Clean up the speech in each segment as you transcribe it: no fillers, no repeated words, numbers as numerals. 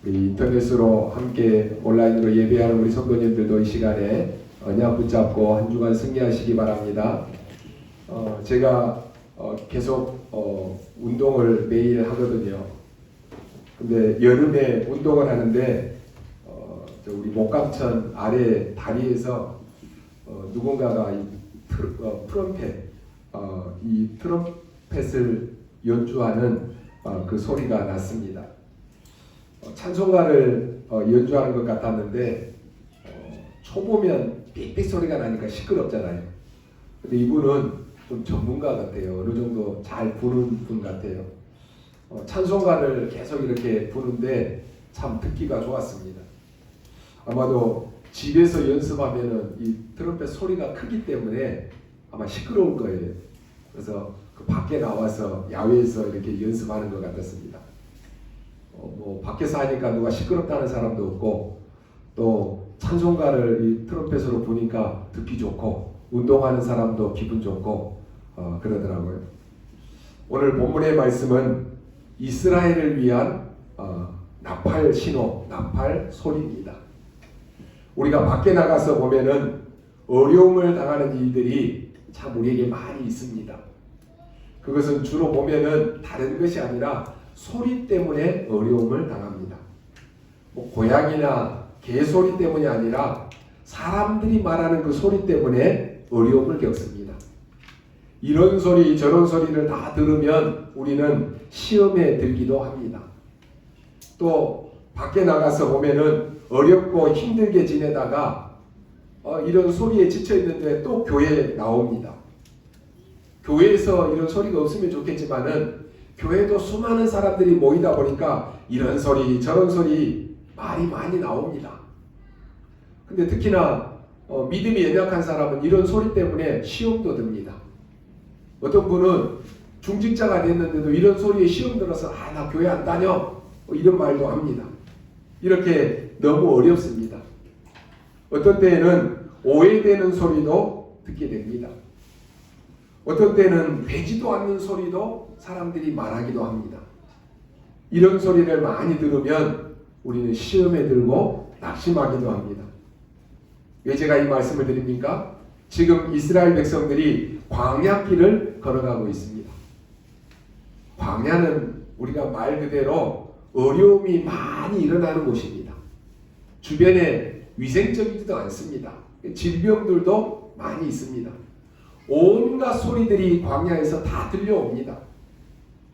우리 인터넷으로 함께 온라인으로 예배하는 우리 성도님들도 이 시간에 언약 붙잡고 한 주간 승리하시기 바랍니다. 제가 계속 운동을 매일 하거든요. 근데 여름에 운동을 하는데 우리 목감천 아래 다리에서 누군가가 이 트럼펫을 연주하는 그 소리가 났습니다. 찬송가를 연주하는 것 같았는데 초보면 삑삑 소리가 나니까 시끄럽잖아요. 근데 이분은 좀 전문가 같아요. 어느 정도 잘 부는 분 같아요. 찬송가를 계속 이렇게 부는데 참 듣기가 좋았습니다. 아마도 집에서 연습하면은 이 트럼펫 소리가 크기 때문에 아마 시끄러울 거예요. 그래서 그 밖에 나와서 야외에서 이렇게 연습하는 것 같았습니다. 밖에서 하니까 누가 시끄럽다는 사람도 없고, 또 찬송가를 이 트럼펫으로 부니까 듣기 좋고, 운동하는 사람도 기분 좋고 그러더라고요. 오늘 본문의 말씀은 이스라엘을 위한 나팔 신호, 나팔 소리입니다. 우리가 밖에 나가서 보면은 어려움을 당하는 일들이 참 우리에게 많이 있습니다. 그것은 주로 보면은 다른 것이 아니라 소리 때문에 어려움을 당합니다. 고양이나 개 소리 때문이 아니라 사람들이 말하는 그 소리 때문에 어려움을 겪습니다. 이런 소리 저런 소리를 다 들으면 우리는 시험에 들기도 합니다. 또 밖에 나가서 보면은 어렵고 힘들게 지내다가 이런 소리에 지쳐 있는데 또 교회에 나옵니다. 교회에서 이런 소리가 없으면 좋겠지만은 교회도 수많은 사람들이 모이다 보니까 이런 소리 저런 소리 말이 많이 나옵니다. 근데 특히나 믿음이 연약한 사람은 이런 소리 때문에 시험도 듭니다. 어떤 분은 중직자가 됐는데도 이런 소리에 시험 들어서 나 교회 안 다녀 이런 말도 합니다. 이렇게 너무 어렵습니다. 어떤 때에는 오해되는 소리도 듣게 됩니다. 어떤 때는 되지도 않는 소리도 사람들이 말하기도 합니다. 이런 소리를 많이 들으면 우리는 시험에 들고 낙심하기도 합니다. 왜 제가 이 말씀을 드립니까? 지금 이스라엘 백성들이 광야길을 걸어가고 있습니다. 광야는 우리가 말 그대로 어려움이 많이 일어나는 곳입니다. 주변에 위생적이지도 않습니다. 질병들도 많이 있습니다. 온갖 소리들이 광야에서 다 들려옵니다.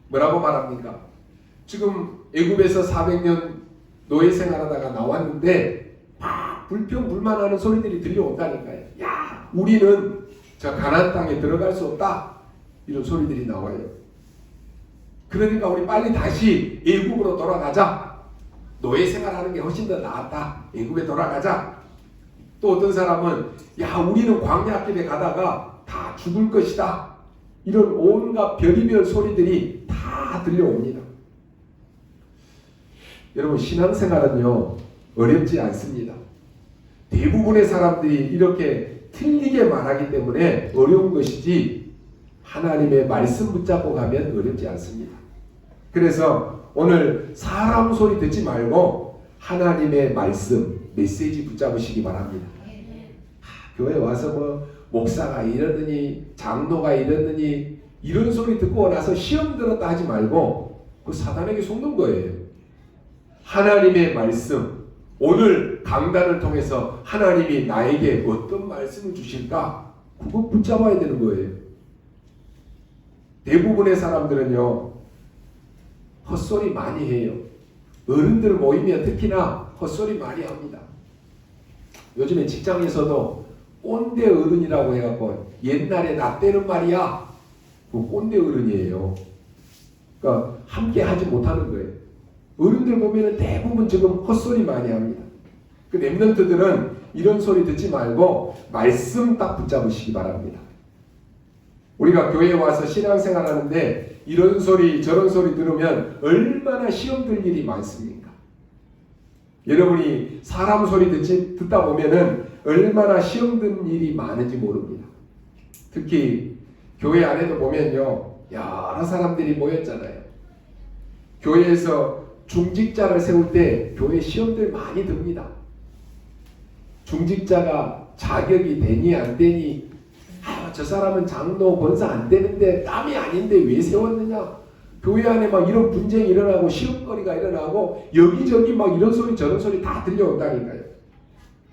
뭐라고 말합니까? 지금 애굽에서 400년 노예 생활하다가 나왔는데 막 불평불만하는 소리들이 들려온다니까요. 야, 우리는 저 가나안 땅에 들어갈 수 없다. 이런 소리들이 나와요. 그러니까 우리 빨리 다시 애굽으로 돌아가자. 노예 생활하는 게 훨씬 더 나았다. 애굽에 돌아가자. 또 어떤 사람은 야, 우리는 광야길에 가다가 다 죽을 것이다. 이런 온갖 별의별 소리들이 다 들려옵니다. 여러분, 신앙생활은요 어렵지 않습니다. 대부분의 사람들이 이렇게 틀리게 말하기 때문에 어려운 것이지 하나님의 말씀 붙잡고 가면 어렵지 않습니다. 그래서 오늘 사람 소리 듣지 말고 하나님의 말씀, 메시지 붙잡으시기 바랍니다. 교회 와서 목사가 이러더니 장로가 이러더니 이런 소리 듣고 나서 시험 들었다 하지 말고 그 사단에게 속는 거예요. 하나님의 말씀, 오늘 강단을 통해서 하나님이 나에게 어떤 말씀을 주실까? 그거 붙잡아야 되는 거예요. 대부분의 사람들은요 헛소리 많이 해요. 어른들 모이면 특히나 헛소리 많이 합니다. 요즘에 직장에서도 꼰대 어른이라고 해갖고 옛날에 나 때는 말이야 그 꼰대 어른이에요. 그러니까 함께 하지 못하는 거예요. 어른들 보면은 대부분 지금 헛소리 많이 합니다. 그 렘넌트들은 이런 소리 듣지 말고 말씀 딱 붙잡으시기 바랍니다. 우리가 교회에 와서 신앙생활 하는데 이런 소리 저런 소리 들으면 얼마나 시험 들 일이 많습니까? 여러분이 사람 소리 듣다 보면은 얼마나 시험 든 일이 많은지 모릅니다. 특히 교회 안에도 보면요 여러 사람들이 모였잖아요. 교회에서 중직자를 세울 때 교회 시험들 많이 듭니다. 중직자가 자격이 되니 안 되니, 저 사람은 장로 권사 안 되는데 땀이 아닌데 왜 세웠느냐, 교회 안에 막 이런 분쟁이 일어나고 시험거리가 일어나고 여기저기 막 이런 소리 저런 소리 다 들려온다니까요.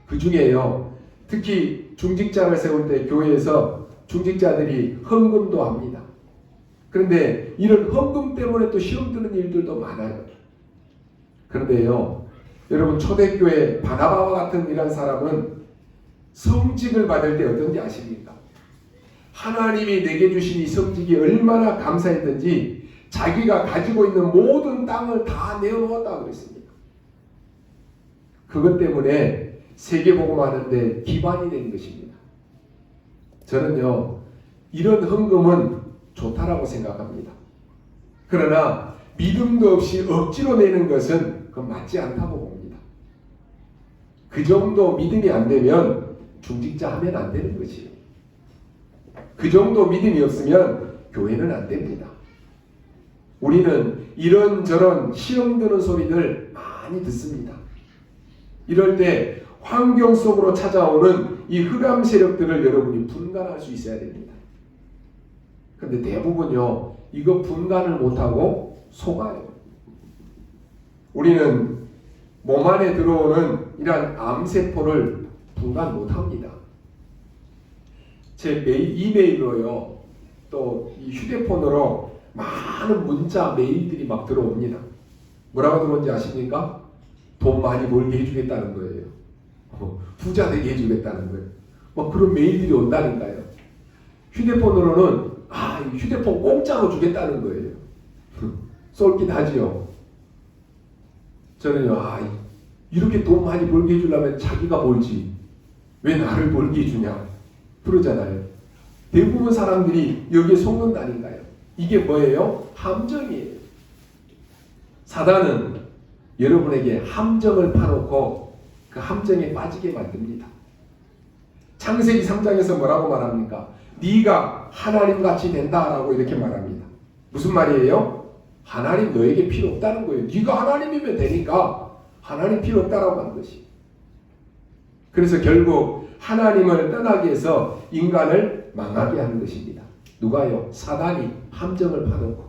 그 중에요, 특히 중직자를 세울 때 교회에서 중직자들이 헌금도 합니다. 그런데 이런 헌금 때문에 또 시험 드는 일들도 많아요. 그런데요, 여러분, 초대교회 바나바와 같은 이런 사람은 성직을 받을 때 어떤지 아십니까? 하나님이 내게 주신 이 성직이 얼마나 감사했던지 자기가 가지고 있는 모든 땅을 다 내어놓았다고 그랬습니다. 그것 때문에 세계복음하는데 기반이 된 것입니다. 저는요, 이런 헌금은 좋다라고 생각합니다. 그러나 믿음도 없이 억지로 내는 것은 그건 맞지 않다고 봅니다. 그 정도 믿음이 안 되면 중직자 하면 안 되는 것이에요. 그 정도 믿음이 없으면 교회는 안 됩니다. 우리는 이런저런 시험 드는 소리들 많이 듣습니다. 이럴 때 환경 속으로 찾아오는 이 흑암 세력들을 여러분이 분간할 수 있어야 됩니다. 그런데 대부분요, 이거 분간을 못하고 속아요. 우리는 몸 안에 들어오는 이러한 암세포를 분간 못합니다. 제 이메일로요, 또 이 휴대폰으로 많은 문자 메일들이 막 들어옵니다. 뭐라고 들어오는지 아십니까? 돈 많이 벌게 해주겠다는 거예요. 부자 되게 해주겠다는 거예요. 막 그런 메일들이 온다니까요. 휴대폰으로는 휴대폰 공짜로 주겠다는 거예요. 쏠긴 하지요. 저는요, 이렇게 돈 많이 벌게 해주려면 자기가 벌지 왜 나를 벌게 해주냐 그러잖아요. 대부분 사람들이 여기에 속는다니까요. 이게 뭐예요? 함정이에요. 사단은 여러분에게 함정을 파놓고 그 함정에 빠지게 만듭니다. 창세기 3장에서 뭐라고 말합니까? 네가 하나님같이 된다라고 이렇게 말합니다. 무슨 말이에요? 하나님 너에게 필요 없다는 거예요. 네가 하나님이면 되니까 하나님 필요 없다라고 한 것이. 그래서 결국 하나님을 떠나게 해서 인간을 망하게 하는 것입니다. 누가요? 사단이 함정을 파놓고.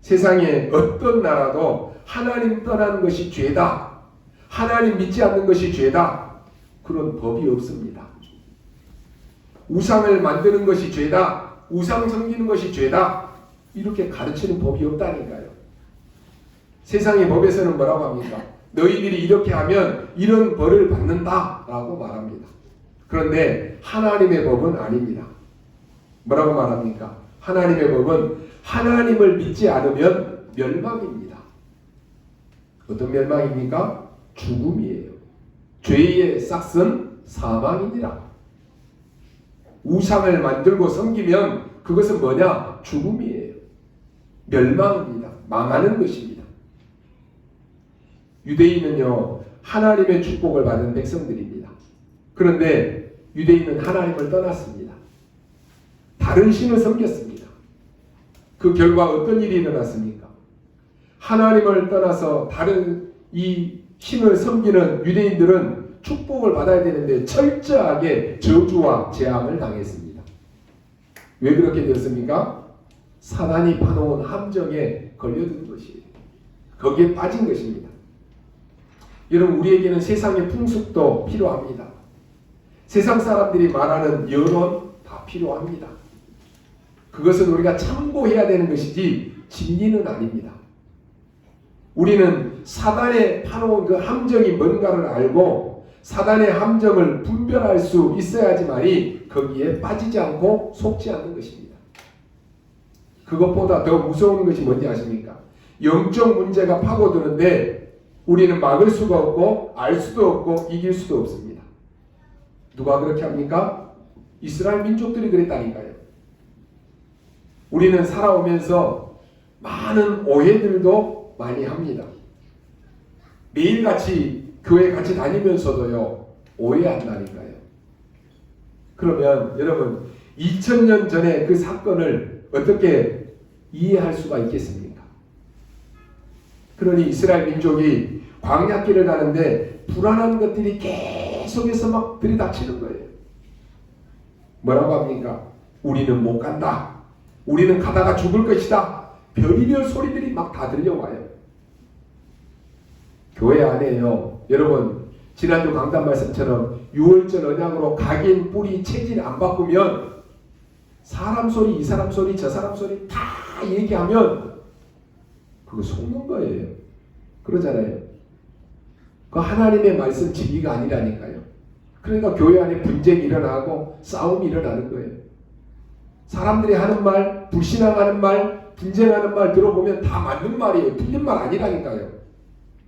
세상에 어떤 나라도 하나님 떠나는 것이 죄다, 하나님 믿지 않는 것이 죄다, 그런 법이 없습니다. 우상을 만드는 것이 죄다, 우상 섬기는 것이 죄다, 이렇게 가르치는 법이 없다니까요. 세상의 법에서는 뭐라고 합니까? 너희들이 이렇게 하면 이런 벌을 받는다 라고 말합니다. 그런데 하나님의 법은 아닙니다. 뭐라고 말합니까? 하나님의 법은 하나님을 믿지 않으면 멸망입니다. 어떤 멸망입니까? 죽음이에요. 죄의 싹은 사망이니라. 우상을 만들고 섬기면 그것은 뭐냐? 죽음이에요. 멸망입니다. 망하는 것입니다. 유대인은요, 하나님의 축복을 받은 백성들입니다. 그런데 유대인은 하나님을 떠났습니다. 다른 신을 섬겼습니다. 그 결과 어떤 일이 일어났습니까? 하나님을 떠나서 다른 이 신을 섬기는 유대인들은 축복을 받아야 되는데 철저하게 저주와 재앙을 당했습니다. 왜 그렇게 되었습니까? 사단이 파놓은 함정에 걸려든 것이에요. 거기에 빠진 것입니다. 여러분, 우리에게는 세상의 풍습도 필요합니다. 세상 사람들이 말하는 여론 다 필요합니다. 그것은 우리가 참고해야 되는 것이지 진리는 아닙니다. 우리는 사단의 파놓은 그 함정이 뭔가를 알고 사단의 함정을 분별할 수 있어야지만이 거기에 빠지지 않고 속지 않는 것입니다. 그것보다 더 무서운 것이 뭔지 아십니까? 영적 문제가 파고드는데 우리는 막을 수가 없고 알 수도 없고 이길 수도 없습니다. 누가 그렇게 합니까? 이스라엘 민족들이 그랬다니까요. 우리는 살아오면서 많은 오해들도 많이 합니다. 매일같이 교회 같이 다니면서도요, 오해한다니까요. 그러면 여러분, 2000년 전에 그 사건을 어떻게 이해할 수가 있겠습니까? 그러니 이스라엘 민족이 광야길을 가는데 불안한 것들이 계속해서 막 들이닥치는 거예요. 뭐라고 합니까? 우리는 못 간다. 우리는 가다가 죽을 것이다. 별의별 소리들이 막 다 들려와요. 교회 안에요. 여러분 지난주 강단 말씀처럼 6월절 언약으로 각인, 뿌리, 체질 안 바꾸면 사람 소리, 이 사람 소리, 저 사람 소리 다 얘기하면 그거 속는 거예요. 그러잖아요. 그 하나님의 말씀 진리가 아니라니까요. 그러니까 교회 안에 분쟁이 일어나고 싸움이 일어나는 거예요. 사람들이 하는 말, 불신앙하는 말, 분쟁하는 말 들어보면 다 맞는 말이에요. 틀린 말 아니라니까요.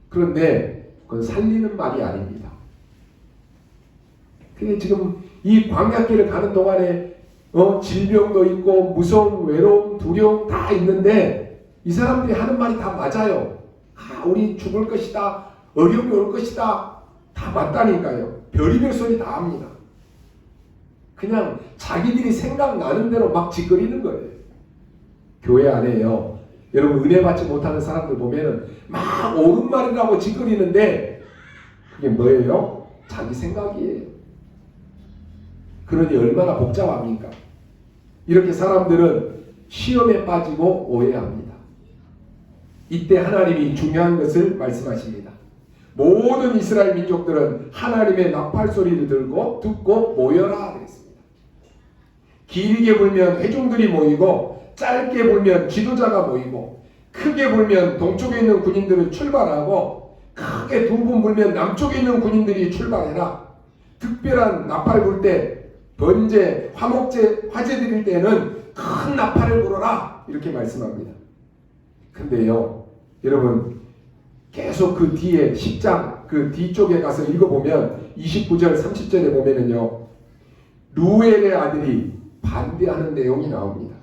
그런데 그건 살리는 말이 아닙니다. 근데 지금 이 광야길을 가는 동안에 질병도 있고 무서움, 외로움, 두려움 다 있는데 이 사람들이 하는 말이 다 맞아요. 우리 죽을 것이다. 어려움이 올 것이다. 다 맞다니까요. 별의별 소리 다 합니다. 그냥 자기들이 생각나는 대로 막 짓거리는 거예요. 교회 안에요. 여러분 은혜 받지 못하는 사람들 보면은 막 옳은 말이라고 짓거리는데 그게 뭐예요? 자기 생각이에요. 그러니 얼마나 복잡합니까? 이렇게 사람들은 시험에 빠지고 오해합니다. 이때 하나님이 중요한 것을 말씀하십니다. 모든 이스라엘 민족들은 하나님의 나팔 소리를 듣고 모여라 그랬습니다. 길게 불면 회중들이 모이고 짧게 불면 지도자가 모이고 크게 불면 동쪽에 있는 군인들은 출발하고 크게 두 번 불면 남쪽에 있는 군인들이 출발해라. 특별한 나팔 불 때 번제, 화목제, 화제 드릴 때는 큰 나팔을 불어라 이렇게 말씀합니다. 근데요 여러분 계속 그 뒤에 10장 그 뒤쪽에 가서 읽어보면 29절 30절에 보면은요 루엘의 아들이 반대하는 내용이 나옵니다.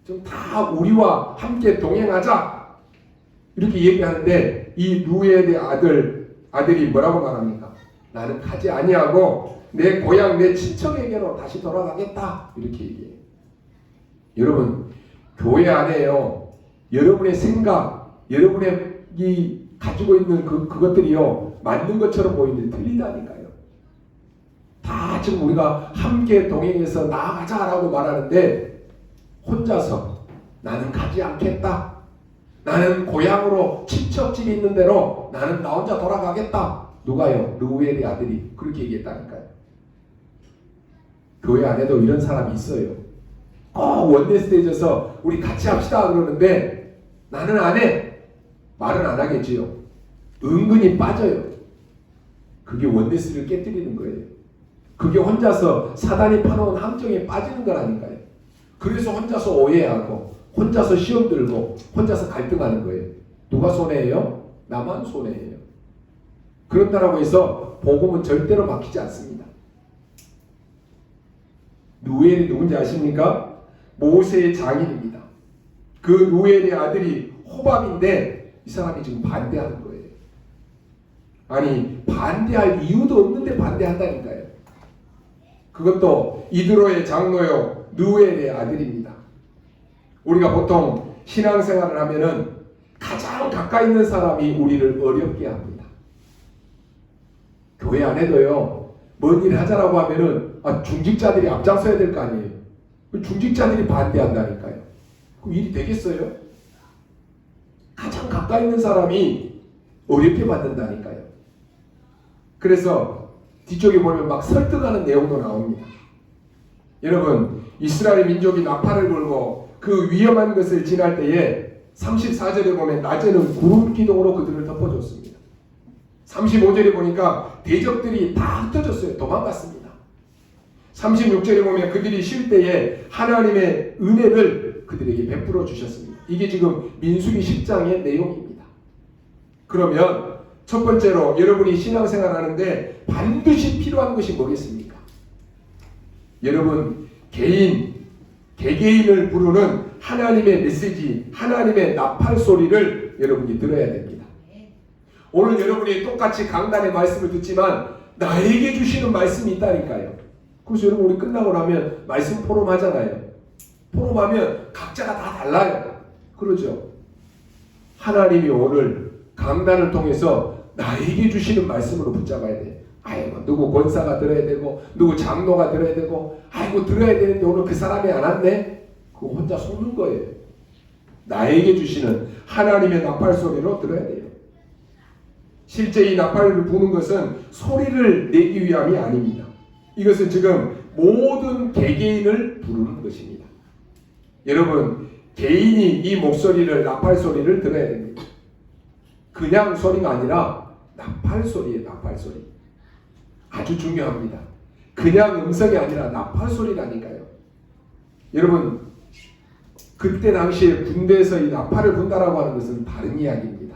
좀 다 우리와 함께 동행하자 이렇게 얘기하는데 이 루엘의 아들이 뭐라고 말합니까? 나는 가지 아니하고 내 고향 내 친척에게로 다시 돌아가겠다 이렇게 얘기해요. 여러분 교회 안에요 여러분의 생각 여러분의 이 가지고 있는 그것들이요 맞는 것처럼 보이는데 틀리다니까요. 다 지금 우리가 함께 동행해서 나아가자라고 말하는데 혼자서 나는 가지 않겠다. 나는 고향으로 친척집이 있는 대로 나는 나 혼자 돌아가겠다. 누가요? 루엘의 아들이 그렇게 얘기했다니까요. 교회 안에도 이런 사람이 있어요. 원내 스테이지에서 우리 같이 합시다 그러는데 나는 안 해. 말은 안 하겠지요. 은근히 빠져요. 그게 원네스를 깨뜨리는 거예요. 그게 혼자서 사단이 파놓은 함정에 빠지는 거라니까요. 그래서 혼자서 오해하고 혼자서 시험 들고 혼자서 갈등하는 거예요. 누가 손해예요? 나만 손해예요. 그런다라고 해서 복음은 절대로 막히지 않습니다. 루엘이 누군지 아십니까? 모세의 장인입니다. 그 루엘의 아들이 호밥인데 이 사람이 지금 반대하는 거예요. 아니 반대할 이유도 없는데 반대한다니까요. 그것도 이드로의 장로요 루엘의 아들입니다. 우리가 보통 신앙생활을 하면은 가장 가까이 있는 사람이 우리를 어렵게 합니다. 교회 안에도요 뭔 일 하자라고 하면은 중직자들이 앞장서야 될 거 아니에요. 중직자들이 반대한다니까요. 그럼 일이 되겠어요? 가장 가까이 있는 사람이 어렵게 받는다니까요. 그래서 뒤쪽에 보면 막 설득하는 내용도 나옵니다. 여러분 이스라엘 민족이 나팔을 불고 그 위험한 것을 지날 때에 34절에 보면 낮에는 구름 기둥으로 그들을 덮어줬습니다. 35절에 보니까 대적들이 다 흩어졌어요. 도망갔습니다. 36절에 보면 그들이 쉴 때에 하나님의 은혜를 그들에게 베풀어 주셨습니다. 이게 지금 민수기 10장의 내용입니다. 그러면 첫 번째로 여러분이 신앙생활 하는데 반드시 필요한 것이 뭐겠습니까? 여러분 개개인을 부르는 하나님의 메시지, 하나님의 나팔 소리를 여러분이 들어야 됩니다. 오늘 여러분이 똑같이 강단의 말씀을 듣지만 나에게 주시는 말씀이 있다니까요. 그래서 여러분 우리 끝나고 나면 말씀 포럼 하잖아요. 포럼하면 각자가 다 달라요. 그러죠. 하나님이 오늘 강단을 통해서 나에게 주시는 말씀으로 붙잡아야 돼. 아이고 누구 권사가 들어야 되고 누구 장로가 들어야 되고 아이고 들어야 되는데 오늘 그 사람이 안 왔네? 그거 혼자 속는 거예요. 나에게 주시는 하나님의 나팔 소리로 들어야 돼요. 실제 이 나팔을 부는 것은 소리를 내기 위함이 아닙니다. 이것은 지금 모든 개개인을 부르는 것입니다. 여러분 개인이 이 목소리를 나팔 소리를 들어야 됩니다. 그냥 소리가 아니라 나팔 소리예요. 나팔 소리. 아주 중요합니다. 그냥 음성이 아니라 나팔 소리라니까요. 여러분 그때 당시에 군대에서 이 나팔을 분다라고 하는 것은 다른 이야기입니다.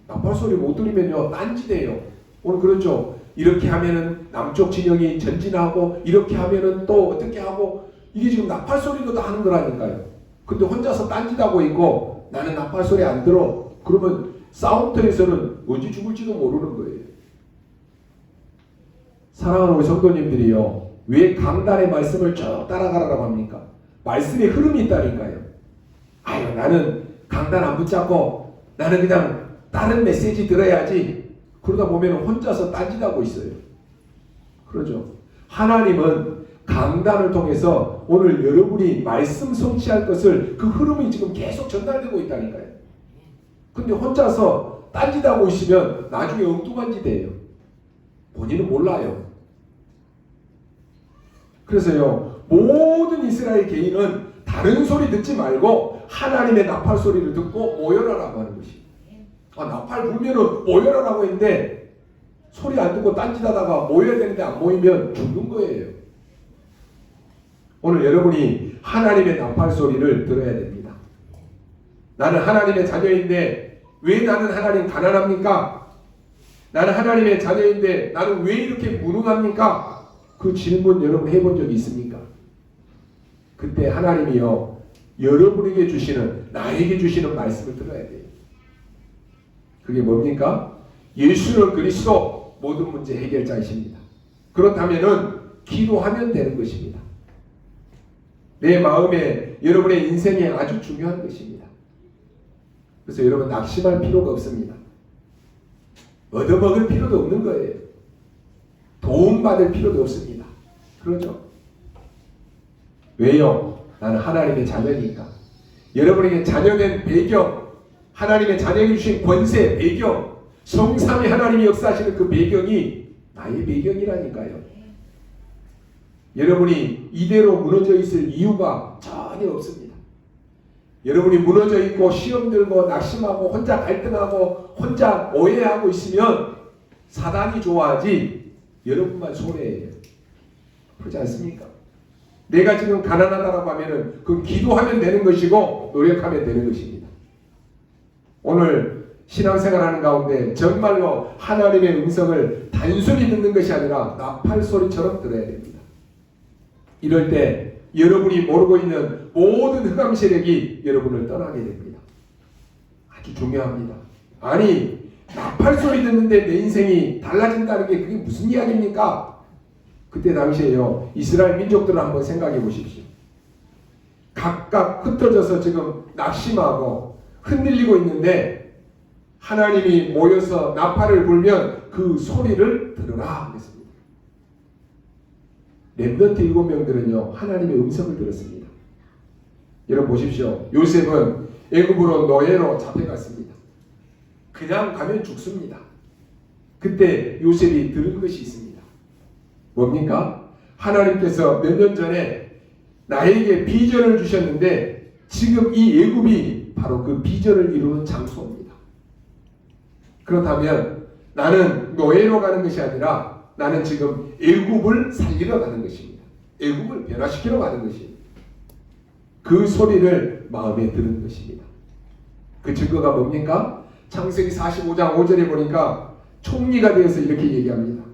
나팔 소리 못 들으면요 딴지대요. 오늘 그렇죠. 이렇게 하면은 남쪽 진영이 전진하고 이렇게 하면은 또 어떻게 하고 이게 지금 나팔 소리로 다 하는 거라니까요. 근데 혼자서 딴짓하고 있고 나는 나팔 소리 안 들어. 그러면 싸움터에서는 언제 죽을지도 모르는 거예요. 사랑하는 우리 성도님들이요. 왜 강단의 말씀을 쭉 따라가라고 합니까? 말씀의 흐름이 있다니까요. 아유 나는 강단 안 붙잡고 나는 그냥 다른 메시지 들어야지. 그러다 보면 혼자서 딴짓하고 있어요. 그러죠. 하나님은 강단을 통해서 오늘 여러분이 말씀 성취할 것을 그 흐름이 지금 계속 전달되고 있다니까요. 근데 혼자서 딴짓하고 있으면 나중에 엉뚱한 짓 해요. 본인은 몰라요. 그래서요 모든 이스라엘 개인은 다른 소리 듣지 말고 하나님의 나팔 소리를 듣고 모여라라고 하는 것이. 나팔 불면은 모여라라고 했는데 소리 안 듣고 딴짓하다가 모여야 되는데 안 모이면 죽는 거예요. 오늘 여러분이 하나님의 나팔 소리를 들어야 됩니다. 나는 하나님의 자녀인데 왜 나는 하나님 가난합니까? 나는 하나님의 자녀인데 나는 왜 이렇게 무능합니까? 그 질문 여러분 해본 적이 있습니까? 그때 하나님이요 여러분에게 주시는 나에게 주시는 말씀을 들어야 돼요. 그게 뭡니까? 예수는 그리스도 모든 문제 해결자이십니다. 그렇다면은 기도하면 되는 것입니다. 내 마음에 여러분의 인생에 아주 중요한 것입니다. 그래서 여러분 낙심할 필요가 없습니다. 얻어먹을 필요도 없는 거예요. 도움받을 필요도 없습니다. 그러죠? 왜요? 나는 하나님의 자녀니까. 여러분에게 자녀된 배경, 하나님의 자녀에게 주신 권세, 배경, 성삼위 하나님이 역사하시는 그 배경이 나의 배경이라니까요. 여러분이 이대로 무너져 있을 이유가 전혀 없습니다. 여러분이 무너져 있고 시험 들고 낙심하고 혼자 갈등하고 혼자 오해하고 있으면 사단이 좋아하지 여러분만 손해예요. 그렇지 않습니까? 내가 지금 가난하다라고 하면은 그건 기도하면 되는 것이고 노력하면 되는 것입니다. 오늘 신앙생활하는 가운데 정말로 하나님의 음성을 단순히 듣는 것이 아니라 나팔 소리처럼 들어야 됩니다. 이럴 때 여러분이 모르고 있는 모든 흑암 세력이 여러분을 떠나게 됩니다. 아주 중요합니다. 아니 나팔 소리 듣는데 내 인생이 달라진다는 게 그게 무슨 이야기입니까? 그때 당시에요 이스라엘 민족들을 한번 생각해 보십시오. 각각 흩어져서 지금 낙심하고 흔들리고 있는데 하나님이 모여서 나팔을 불면 그 소리를 들으라 그랬습니다. 렘넌트 7명들은요 하나님의 음성을 들었습니다. 여러분 보십시오. 요셉은 애굽으로 노예로 잡혀갔습니다. 그냥 가면 죽습니다. 그때 요셉이 들은 것이 있습니다. 뭡니까? 하나님께서 몇 년 전에 나에게 비전을 주셨는데 지금 이 애굽이 바로 그 비전을 이루는 장소입니다. 그렇다면 나는 노예로 가는 것이 아니라 나는 지금 애굽을 살리러 가는 것입니다. 애굽을 변화시키러 가는 것입니다. 그 소리를 마음에 들은 것입니다. 그 증거가 뭡니까? 창세기 45장 5절에 보니까 총리가 되어서 이렇게 얘기합니다.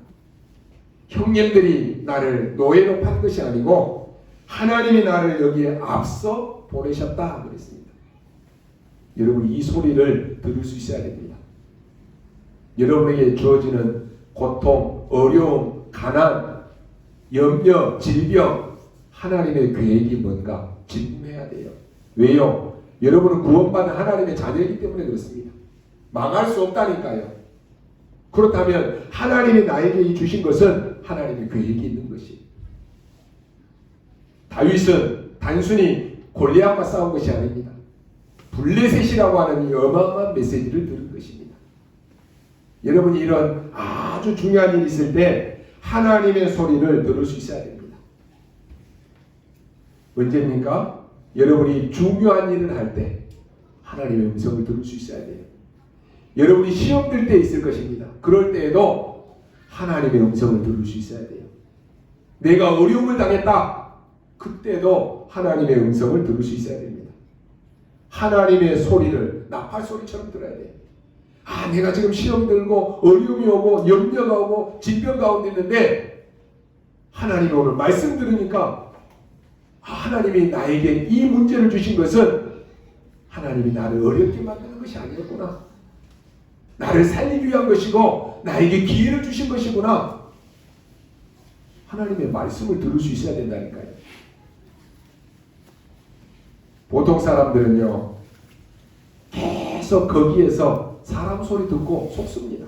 형님들이 나를 노예로 판 것이 아니고 하나님이 나를 여기에 앞서 보내셨다 그랬습니다. 여러분 이 소리를 들을 수 있어야 됩니다. 여러분에게 주어지는 고통, 어려움, 가난, 염려, 질병 하나님의 계획이 뭔가 질문해야 돼요. 왜요? 여러분은 구원받은 하나님의 자녀이기 때문에 그렇습니다. 망할 수 없다니까요. 그렇다면 하나님이 나에게 주신 것은 하나님의 계획이 있는 것이. 다윗은 단순히 골리앗과 싸운 것이 아닙니다. 블레셋이라고 하는 이 어마어마한 메시지를 들은 것입니다. 여러분이 이런 아주 중요한 일이 있을 때 하나님의 소리를 들을 수 있어야 됩니다. 언제입니까? 여러분이 중요한 일을 할 때 하나님의 음성을 들을 수 있어야 돼요. 여러분이 시험 들 때 있을 것입니다. 그럴 때에도 하나님의 음성을 들을 수 있어야 돼요. 내가 어려움을 당했다. 그때도 하나님의 음성을 들을 수 있어야 됩니다. 하나님의 소리를 나팔 소리처럼 들어야 돼요. 아, 내가 지금 시험 들고 어려움이 오고 염려가 오고 질병 가운데 있는데 하나님이 오늘 말씀 들으니까 하나님이 나에게 이 문제를 주신 것은 하나님이 나를 어렵게 만드는 것이 아니었구나. 나를 살리기 위한 것이고 나에게 기회를 주신 것이구나. 하나님의 말씀을 들을 수 있어야 된다니까요. 보통 사람들은요, 계속 거기에서 사람 소리 듣고 속습니다.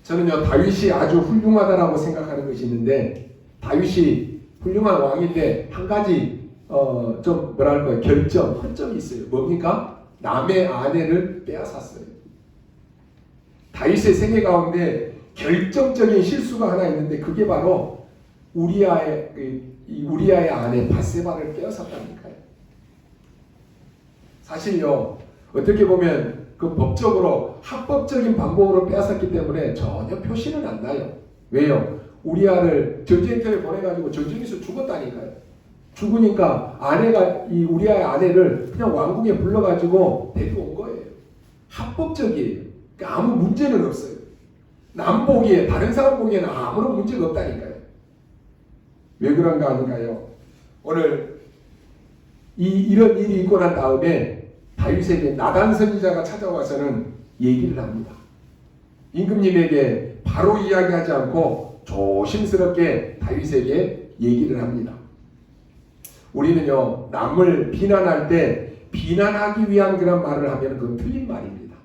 저는요, 다윗이 아주 훌륭하다라고 생각하는 것이 있는데, 다윗이 훌륭한 왕인데 한 가지 좀 뭐랄까요, 허점이 있어요. 뭡니까? 남의 아내를 빼앗았어요. 다윗의 생애 가운데 결정적인 실수가 하나 있는데 그게 바로 우리아의 아내 밧세바를 빼앗았다니까요. 사실요, 어떻게 보면 그 법적으로 합법적인 방법으로 빼앗았기 때문에 전혀 표시는 안 나요. 왜요? 우리아를 전쟁터에 보내가지고 전쟁에서 죽었다니까요. 죽으니까 아내가 이 우리아의 아내를 그냥 왕궁에 불러가지고 데리고 온 거예요. 합법적이에요. 그러니까 아무 문제는 없어요. 남 보기에, 다른 사람 보기에는 아무런 문제가 없다니까요. 왜 그런가 하니까요. 오늘 이런 일이 있고 난 다음에 다윗에게 나단 선지자가 찾아와서는 얘기를 합니다. 임금님에게 바로 이야기하지 않고 조심스럽게 다윗에게 얘기를 합니다. 우리는요, 남을 비난할 때 비난하기 위한 그런 말을 하면 그건 틀린 말입니다.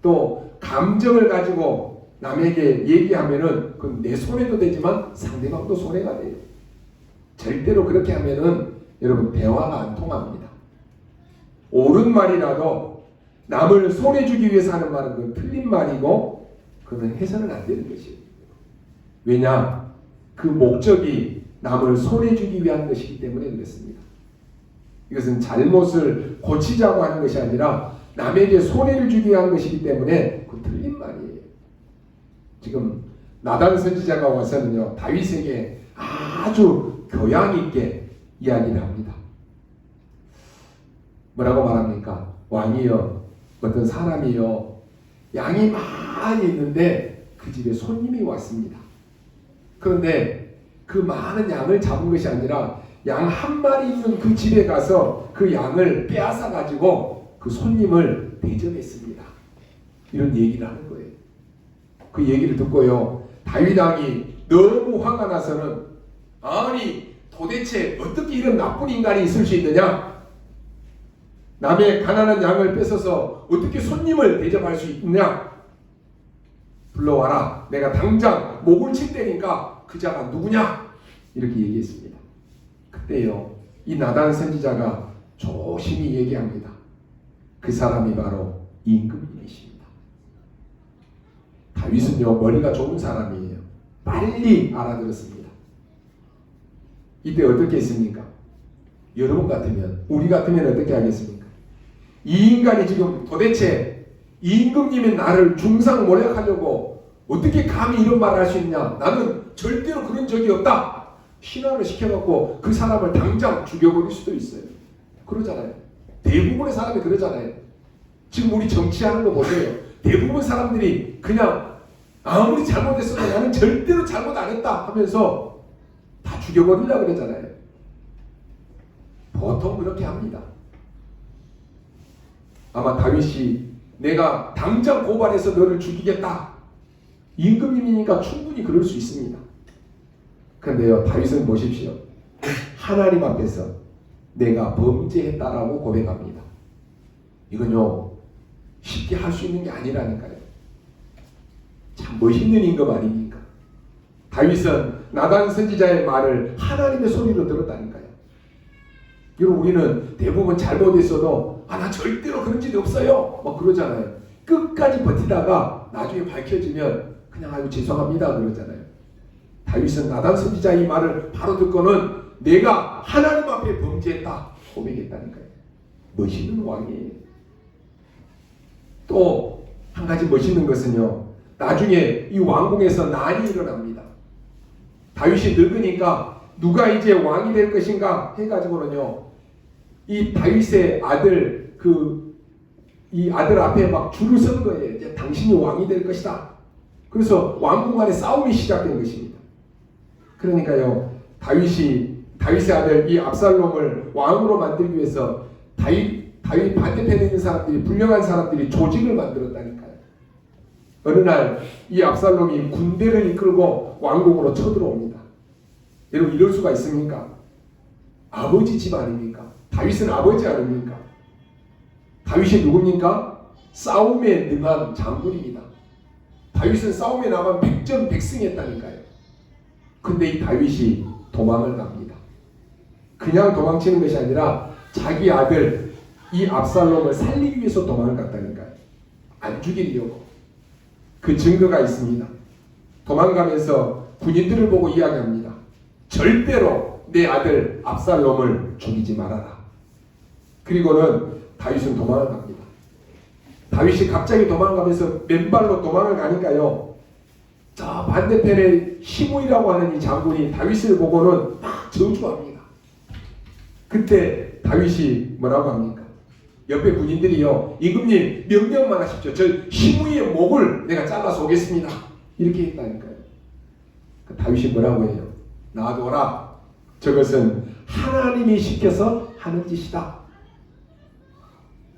또 감정을 가지고 남에게 얘기하면은 그건 내 손해도 되지만 상대방도 손해가 돼요. 절대로 그렇게 하면은 여러분 대화가 안 통합니다. 옳은 말이라도 남을 손해주기 위해서 하는 말은 그건 틀린 말이고 그건 해서는 안 되는 것이에요. 왜냐? 그 목적이 남을 손해주기 위한 것이기 때문에 그렇습니다. 이것은 잘못을 고치자고 하는 것이 아니라 남에게 손해를 주기 위한 것이기 때문에 그 틀린 말이에요. 지금 나단 선지자가 와서는요, 다윗에게 아주 교양 있게 이야기를 합니다. 뭐라고 말합니까? 왕이여, 어떤 사람이요, 양이 많이 있는데 그 집에 손님이 왔습니다. 그런데 그 많은 양을 잡은 것이 아니라 양 한 마리 있는 그 집에 가서 그 양을 빼앗아 가지고 그 손님을 대접했습니다. 이런 얘기를 하는 거예요. 그 얘기를 듣고요, 다윗 왕이 너무 화가 나서는 아니 도대체 어떻게 이런 나쁜 인간이 있을 수 있느냐? 남의 가난한 양을 뺏어서 어떻게 손님을 대접할 수 있느냐? 불러와라. 내가 당장 목을 칠 테니까 그 자가 누구냐? 이렇게 얘기했습니다. 그때요, 이 나단 선지자가 조심히 얘기합니다. 그 사람이 바로 임금님이십니다. 다윗은요, 머리가 좋은 사람이에요. 빨리 알아들었습니다. 이때 어떻게 했습니까? 여러분 같으면, 우리 같으면 어떻게 하겠습니까? 이 인간이 지금 도대체 임금님이 나를 중상모략하려고 어떻게 감히 이런 말을 할 수 있냐? 나는 절대로 그런 적이 없다. 신화를 시켜갖고 그 사람을 당장 죽여버릴 수도 있어요. 그러잖아요. 대부분의 사람이 그러잖아요. 지금 우리 정치하는 거 보세요. 대부분 사람들이 그냥 아무리 잘못했어도 나는 절대로 잘못 안 했다 하면서 다 죽여버리려고 그러잖아요. 보통 그렇게 합니다. 아마 다윗이 내가 당장 고발해서 너를 죽이겠다. 임금님이니까 충분히 그럴 수 있습니다. 그런데요, 다윗은 보십시오. 하나님 앞에서 내가 범죄했다라고 고백합니다. 이건요 쉽게 할 수 있는 게 아니라니까요. 참 멋있는 임금 아닙니까? 다윗은 나단 선지자의 말을 하나님의 소리로 들었다니까요. 여러분 우리는 대부분 잘못했어도 나 절대로 그런 짓이 없어요 막 그러잖아요. 끝까지 버티다가 나중에 밝혀지면 그냥 아이고 죄송합니다 그러잖아요. 다윗은 나단 선지자의 말을 바로 듣고는 내가 하나님 앞에 범죄했다 고백했다니까요. 멋있는 왕이에요. 또 한 가지 멋있는 것은요, 나중에 이 왕궁에서 난이 일어납니다. 다윗이 늙으니까 누가 이제 왕이 될 것인가 해가지고는요, 이 다윗의 아들 이 아들 앞에 막 줄을 서는 거예요. 이제 당신이 왕이 될 것이다. 그래서 왕궁 안에 싸움이 시작된 것입니다. 그러니까요, 다윗의 아들 이 압살롬을 왕으로 만들기 위해서 다윗 반대편에 있는 사람들이, 불량한 사람들이 조직을 만들었다니까요. 어느 날 이 압살롬이 군대를 이끌고 왕궁으로 쳐들어옵니다. 여러분 이럴 수가 있습니까? 아버지 집 아닙니까? 다윗은 아버지 아닙니까? 다윗이 누굽니까? 싸움에 능한 장군입니다. 다윗은 싸움에 나가면 백전백승했다니까요. 근데 이 다윗이 도망을 갑니다. 그냥 도망치는 것이 아니라 자기 아들 이 압살롬을 살리기 위해서 도망을 갔다니까요. 안 죽이려고. 그 증거가 있습니다. 도망가면서 군인들을 보고 이야기합니다. 절대로 내 아들 압살롬을 죽이지 말아라. 그리고는 다윗은 도망을 갑니다. 다윗이 갑자기 도망가면서 맨발로 도망을 가니까요, 저 반대편에 시므이라고 하는 이 장군이 다윗을 보고는 막 저주합니다. 그때 다윗이 뭐라고 합니까? 옆에 군인들이요, 임금님 명령만 하십시오. 저 시므이의 목을 내가 잘라서 오겠습니다. 이렇게 했다니까요. 다윗이 뭐라고 해요? 놔둬라. 저것은 하나님이 시켜서 하는 짓이다.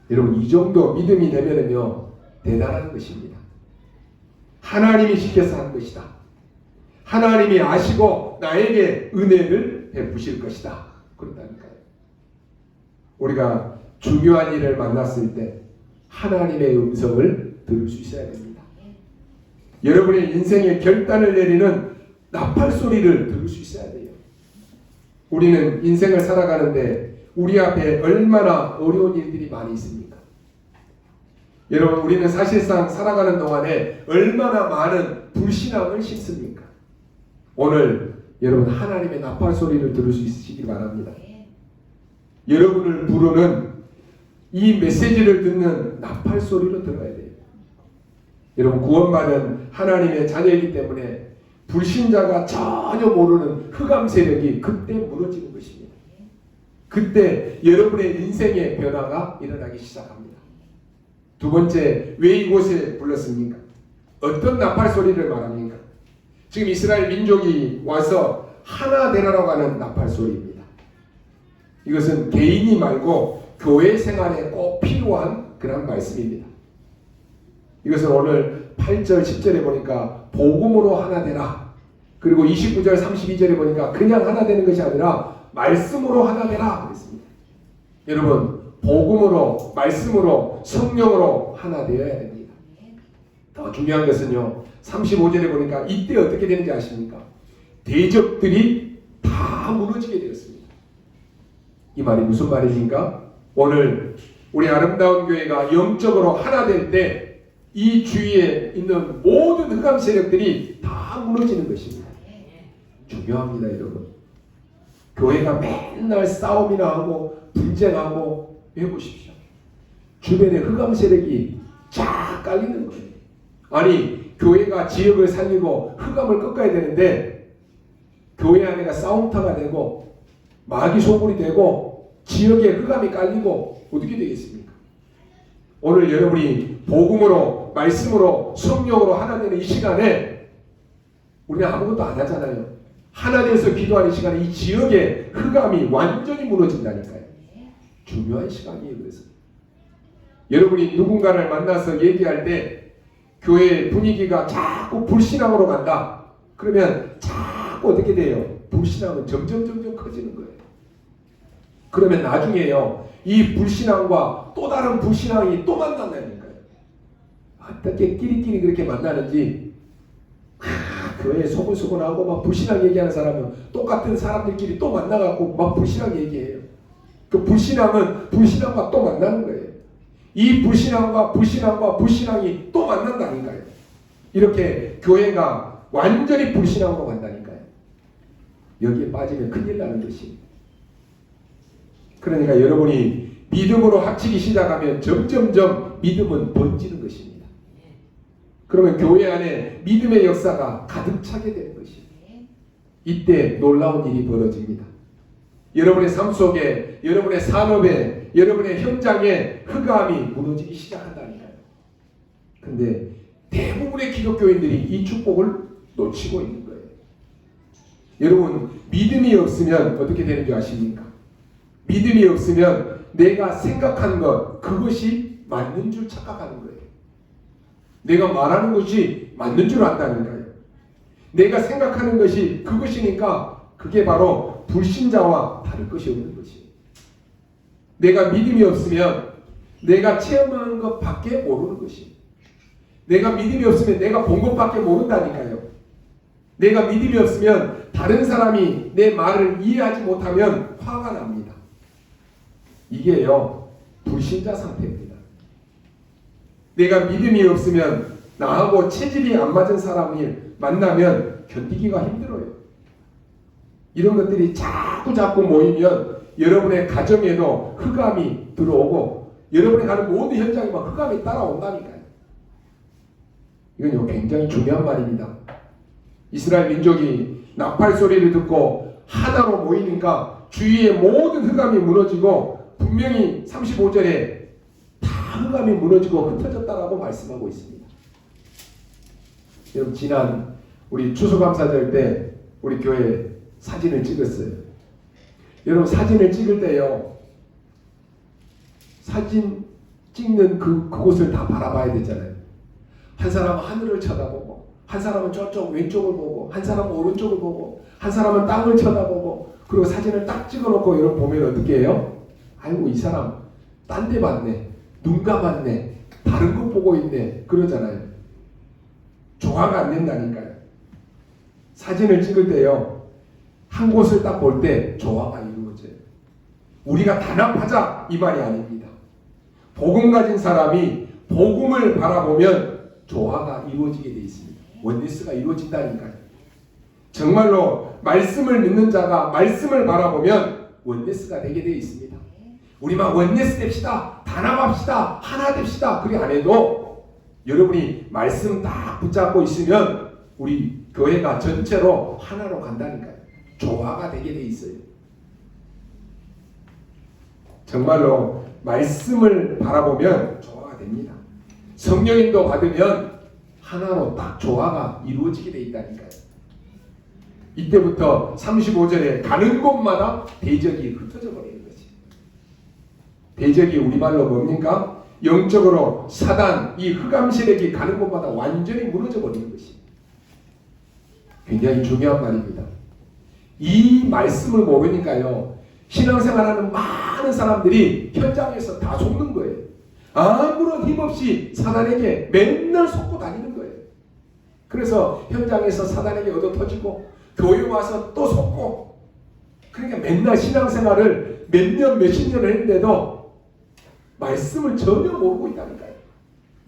여러분 이 정도 믿음이 되면은요 대단한 것입니다. 하나님이 시켜서 한 것이다. 하나님이 아시고 나에게 은혜를 베푸실 것이다. 그렇다니까요. 우리가 중요한 일을 만났을 때 하나님의 음성을 들을 수 있어야 됩니다. 여러분의 인생의 결단을 내리는 나팔 소리를 들을 수 있어야 돼요. 우리는 인생을 살아가는데 우리 앞에 얼마나 어려운 일들이 많이 있습니까? 여러분 우리는 사실상 살아가는 동안에 얼마나 많은 불신앙을 심습니까? 오늘 여러분 하나님의 나팔 소리를 들을 수 있으시기 바랍니다. 여러분을 부르는 이 메시지를 듣는 나팔 소리로 들어야 돼요. 여러분 구원받은 하나님의 자녀이기 때문에 불신자가 전혀 모르는 흑암 세력이 그때 무너지는 것입니다. 그때 여러분의 인생의 변화가 일어나기 시작합니다. 두 번째, 왜 이곳에 불렀습니까? 어떤 나팔 소리를 말합니까? 지금 이스라엘 민족이 와서 하나 되라고 하는 나팔 소리입니다. 이것은 개인이 말고 교회 생활에 꼭 필요한 그런 말씀입니다. 이것은 오늘 8절 10절에 보니까 복음으로 하나 되라. 그리고 29절 32절에 보니까 그냥 하나 되는 것이 아니라 말씀으로 하나 되라 그랬습니다. 여러분 복음으로, 말씀으로, 성령으로 하나 되어야 됩니다. 더 중요한 것은요, 35절에 보니까 이때 어떻게 되는지 아십니까? 대적들이 다 무너지게 되었습니다. 이 말이 무슨 말입니까? 오늘 우리 아름다운 교회가 영적으로 하나 될 때 이 주위에 있는 모든 흑암 세력들이 다 무너지는 것입니다. 중요합니다, 여러분. 교회가 맨날 싸움이나 하고 분쟁하고 해보십시오. 주변에 흑암 세력이 쫙 깔리는 거예요. 아니 교회가 지역을 살리고 흑암을 꺾어야 되는데 교회 안에가 싸움터가 되고 마귀 소굴이 되고 지역에 흑암이 깔리고 어떻게 되겠습니까? 오늘 여러분이 복음으로, 말씀으로, 성령으로 하나 되는 이 시간에 우리는 아무것도 안 하잖아요. 하나 되어서 기도하는 시간에 이 지역의 흑암이 완전히 무너진다니까요. 중요한 시간이에요. 그래서 여러분이 누군가를 만나서 얘기할 때 교회 분위기가 자꾸 불신앙으로 간다. 그러면 자꾸 어떻게 돼요? 불신앙은 점점 커지는 거예요. 그러면 나중에요, 이 불신앙과 또 다른 불신앙이 또 만난다니까요. 어떻게 끼리끼리 그렇게 만나는지, 교회에 소곤소곤하고 막 불신앙 얘기하는 사람은 똑같은 사람들끼리 또 만나갖고 막 불신앙 얘기해요. 그 불신앙은 불신앙과 또 만나는 거예요. 이 불신앙과 불신앙이 또 만난다니까요. 이렇게 교회가 완전히 불신앙으로 간다니까요. 여기에 빠지면 큰일 나는 것입니다. 그러니까 여러분이 믿음으로 합치기 시작하면 점점점 믿음은 번지는 것입니다. 그러면 교회 안에 믿음의 역사가 가득 차게 되는 것입니다. 이때 놀라운 일이 벌어집니다. 여러분의 삶 속에, 여러분의 산업에, 여러분의 현장에 흑암이 무너지기 시작한다니까요. 근데 대부분의 기독교인들이 이 축복을 놓치고 있는 거예요. 여러분, 믿음이 없으면 어떻게 되는 줄 아십니까? 믿음이 없으면 내가 생각한 것, 그것이 맞는 줄 착각하는 거예요. 내가 말하는 것이 맞는 줄 안다는 거예요. 내가 생각하는 것이 그것이니까 그게 바로 불신자와 다를 것이 없는 것이에요. 내가 믿음이 없으면 내가 체험한 것밖에 모르는 것이에요. 내가 믿음이 없으면 내가 본 것밖에 모른다니까요. 내가 믿음이 없으면 다른 사람이 내 말을 이해하지 못하면 화가 납니다. 이게요, 불신자 상태입니다. 내가 믿음이 없으면 나하고 체질이 안 맞은 사람을 만나면 견디기가 힘들어요. 이런 것들이 자꾸 모이면 여러분의 가정에도 흑암이 들어오고 여러분이 가는 모든 현장에 막 흑암이 따라온다니까요. 이건 굉장히 중요한 말입니다. 이스라엘 민족이 나팔 소리를 듣고 하나로 모이니까 주위의 모든 흑암이 무너지고 분명히 35절에 다 흑암이 무너지고 흩어졌다라고 말씀하고 있습니다. 여러분, 지난 우리 추수감사절 때 우리 교회 사진을 찍었어요. 여러분, 사진을 찍을 때요, 사진 찍는 그곳을 다 바라봐야 되잖아요. 한 사람은 하늘을 쳐다보고, 한 사람은 저쪽 왼쪽을 보고, 한 사람은 오른쪽을 보고, 한 사람은 땅을 쳐다보고, 그리고 사진을 딱 찍어놓고 여러분 보면 어떻게 해요? 아이고, 이 사람 딴 데 봤네, 눈 감았네, 다른 거 보고 있네, 그러잖아요. 조화가 안 된다니까요. 사진을 찍을 때요, 한 곳을 딱 볼 때 조화가 이루어져요. 우리가 단합하자 이 말이 아닙니다. 복음 가진 사람이 복음을 바라보면 조화가 이루어지게 돼 있습니다. 원리스가 이루어진다니까요. 정말로 말씀을 믿는 자가 말씀을 바라보면 원리스가 되게 돼 있습니다. 우리만 원리스 됩시다, 단합합시다, 하나 됩시다, 그게 안 해도 여러분이 말씀 딱 붙잡고 있으면 우리 교회가 전체로 하나로 간다니까요. 조화가 되게 돼 있어요. 정말로 말씀을 바라보면 조화가 됩니다. 성령님도 받으면 하나로 딱 조화가 이루어지게 돼 있다니까요. 이때부터 35절에 가는 곳마다 대적이 흩어져 버리는 거지. 대적이 우리말로 뭡니까? 영적으로 사단, 이 흑암 세력이 가는 곳마다 완전히 무너져 버리는 것이 굉장히 중요한 말입니다. 이 말씀을 모르니까요, 신앙생활하는 많은 사람들이 현장에서 다 속는 거예요. 아무런 힘없이 사단에게 맨날 속고 다니는 거예요. 그래서 현장에서 사단에게 얻어터지고 교회 와서 또 속고, 그러니까 맨날 신앙생활을 몇 년 몇십 년을 했는데도 말씀을 전혀 모르고 있다니까요.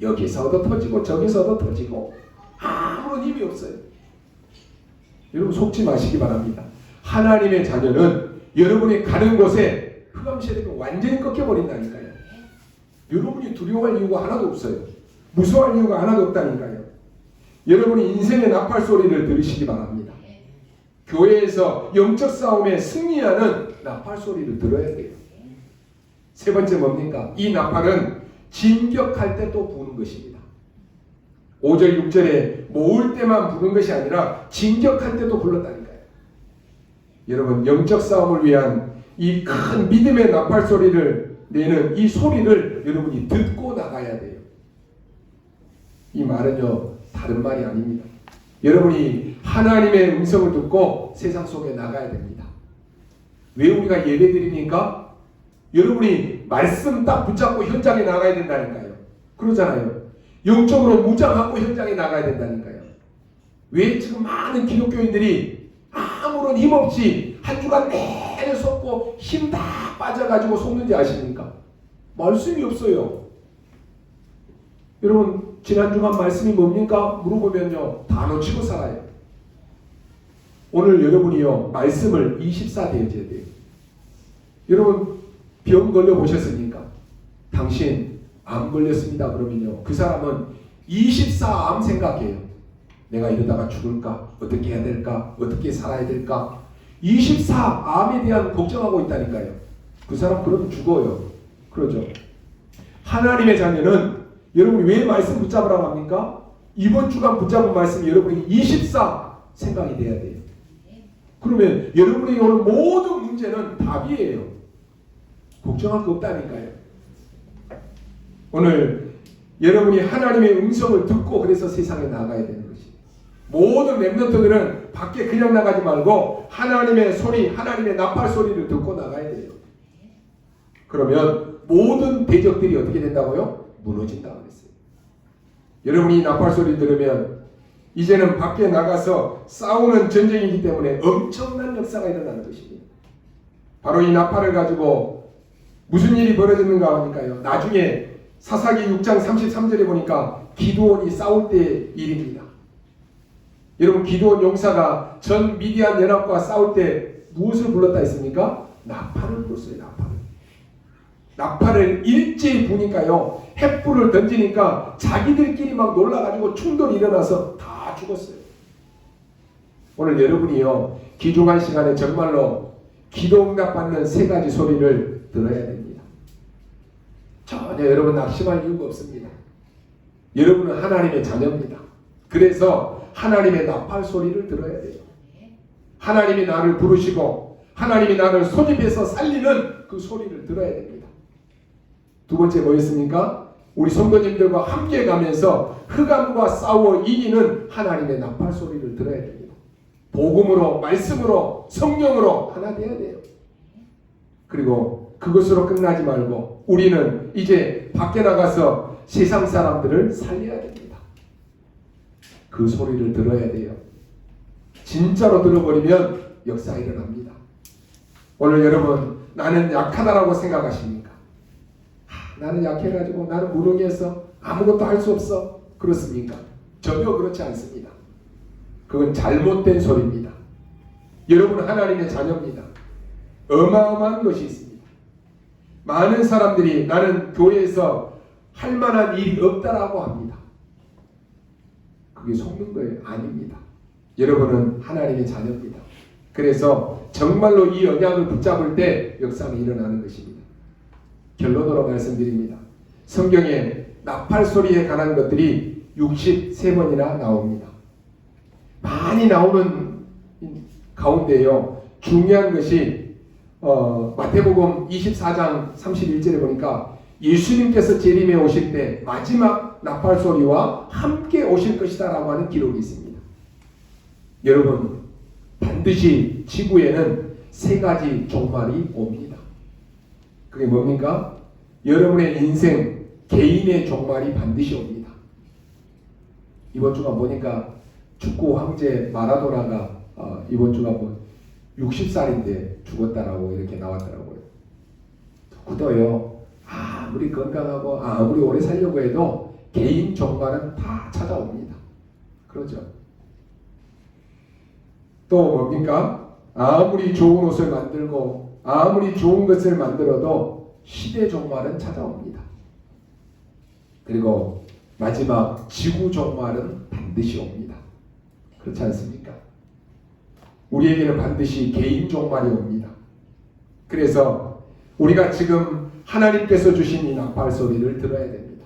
여기서 얻어터지고 저기서 얻어터지고 아무런 힘이 없어요. 여러분, 속지 마시기 바랍니다. 하나님의 자녀는 여러분이 가는 곳에 흑암 세력이 완전히 꺾여버린다니까요. 여러분이 두려워할 이유가 하나도 없어요. 무서워할 이유가 하나도 없다니까요. 여러분이 인생의 나팔 소리를 들으시기 바랍니다. 교회에서 영적 싸움에 승리하는 나팔 소리를 들어야 돼요. 세 번째 뭡니까? 이 나팔은 진격할 때 또 부는 것입니다. 5절 6절에 모을 때만 부는 것이 아니라 진격할 때도 불렀다니까요. 여러분, 영적 싸움을 위한 이 큰 믿음의 나팔 소리를 내는 이 소리를 여러분이 듣고 나가야 돼요. 이 말은요, 다른 말이 아닙니다. 여러분이 하나님의 음성을 듣고 세상 속에 나가야 됩니다. 왜 우리가 예배 드립니까? 여러분이 말씀 딱 붙잡고 현장에 나가야 된다니까요. 그러잖아요. 영적으로 무장하고 현장에 나가야 된다니까요. 왜 지금 많은 기독교인들이 아무런 힘 없이 한 주간 내내 쏟고 힘 다 빠져가지고 속는지 아십니까? 말씀이 없어요. 여러분 지난 주간 말씀이 뭡니까? 물어보면요 다 놓치고 살아요. 오늘 여러분이요 말씀을 24 되어줘야 돼요. 여러분 병 걸려 보셨습니까? 당신 암 걸렸습니다. 그러면요 그 사람은 24암 생각해요. 내가 이러다가 죽을까? 어떻게 해야 될까? 어떻게 살아야 될까? 24암에 대한 걱정하고 있다니까요. 그 사람 그러면 죽어요. 그러죠. 하나님의 자녀는 여러분이 왜 말씀 붙잡으라고 합니까? 이번 주간 붙잡은 말씀이 여러분이 24 생각이 돼야 돼요. 그러면 여러분이 오늘 모든 문제는 답이에요. 걱정할 거 없다니까요. 오늘 여러분이 하나님의 음성을 듣고 그래서 세상에 나가야 되는 것이. 모든 렘넌트들은 밖에 그냥 나가지 말고 하나님의 소리, 하나님의 나팔 소리를 듣고 나가야 돼요. 그러면 모든 대적들이 어떻게 된다고요? 무너진다고 그랬어요. 여러분이 나팔 소리 들으면 이제는 밖에 나가서 싸우는 전쟁이기 때문에 엄청난 역사가 일어나는 것입니다. 바로 이 나팔을 가지고 무슨 일이 벌어지는가 하니까요. 나중에 사사기 6장 33절에 보니까 기드온이 싸울 때의 일입니다. 여러분 기드온 용사가 전 미디안 연합과 싸울 때 무엇을 불렀다 했습니까? 나팔을 불렀어요. 나팔을 일제히 부니까요. 횃불을 던지니까 자기들끼리 막 놀라가지고 충돌이 일어나서 다 죽었어요. 오늘 여러분이요 귀중한 시간에 정말로 기도응답 받는 세 가지 소리를 들어야 됩니다. 전혀 여러분 낙심할 이유가 없습니다. 여러분은 하나님의 자녀입니다. 그래서 하나님의 나팔 소리를 들어야 돼요. 하나님이 나를 부르시고 하나님이 나를 소집해서 살리는 그 소리를 들어야 됩니다. 두 번째 뭐였습니까? 우리 성도님들과 함께 가면서 흑암과 싸워 이기는 하나님의 나팔 소리를 들어야 됩니다. 복음으로, 말씀으로, 성령으로 하나 되어야 돼요. 그리고 그것으로 끝나지 말고 우리는 이제 밖에 나가서 세상 사람들을 살려야 됩니다. 그 소리를 들어야 돼요. 진짜로 들어버리면 역사가 일어납니다. 오늘 여러분 나는 약하다라고 생각하십니까? 나는 약해가지고 나는 무능해서 아무것도 할 수 없어. 그렇습니까? 전혀 그렇지 않습니다. 그건 잘못된 소리입니다. 여러분은 하나님의 자녀입니다. 어마어마한 것이 있습니다. 많은 사람들이 나는 교회에서 할 만한 일이 없다라고 합니다. 그게 속는 거예요. 아닙니다. 여러분은 하나님의 자녀입니다. 그래서 정말로 이 언약을 붙잡을 때 역사가 일어나는 것입니다. 결론으로 말씀드립니다. 성경에 나팔 소리에 관한 것들이 63번이나 나옵니다. 많이 나오는 가운데요. 중요한 것이 마태복음 24장 31절에 보니까 예수님께서 재림에 오실 때 마지막 나팔 소리와 함께 오실 것이다 라고 하는 기록이 있습니다. 여러분 반드시 지구에는 세 가지 종말이 옵니다. 그게 뭡니까? 여러분의 인생 개인의 종말이 반드시 옵니다. 이번 주간 보니까 축구 황제 마라도나가 이번 주가 60살인데 죽었다라고 이렇게 나왔더라고요. 누구도요 아무리 건강하고 아무리 오래 살려고 해도 개인 종말은 다 찾아옵니다. 그러죠. 또 뭡니까? 아무리 좋은 옷을 만들고 아무리 좋은 것을 만들어도 시대 종말은 찾아옵니다. 그리고 마지막 지구 종말은 반드시 옵니다. 그렇지 않습니까? 우리에게는 반드시 개인 종말이 옵니다. 그래서 우리가 지금 하나님께서 주신 이 나팔 소리를 들어야 됩니다.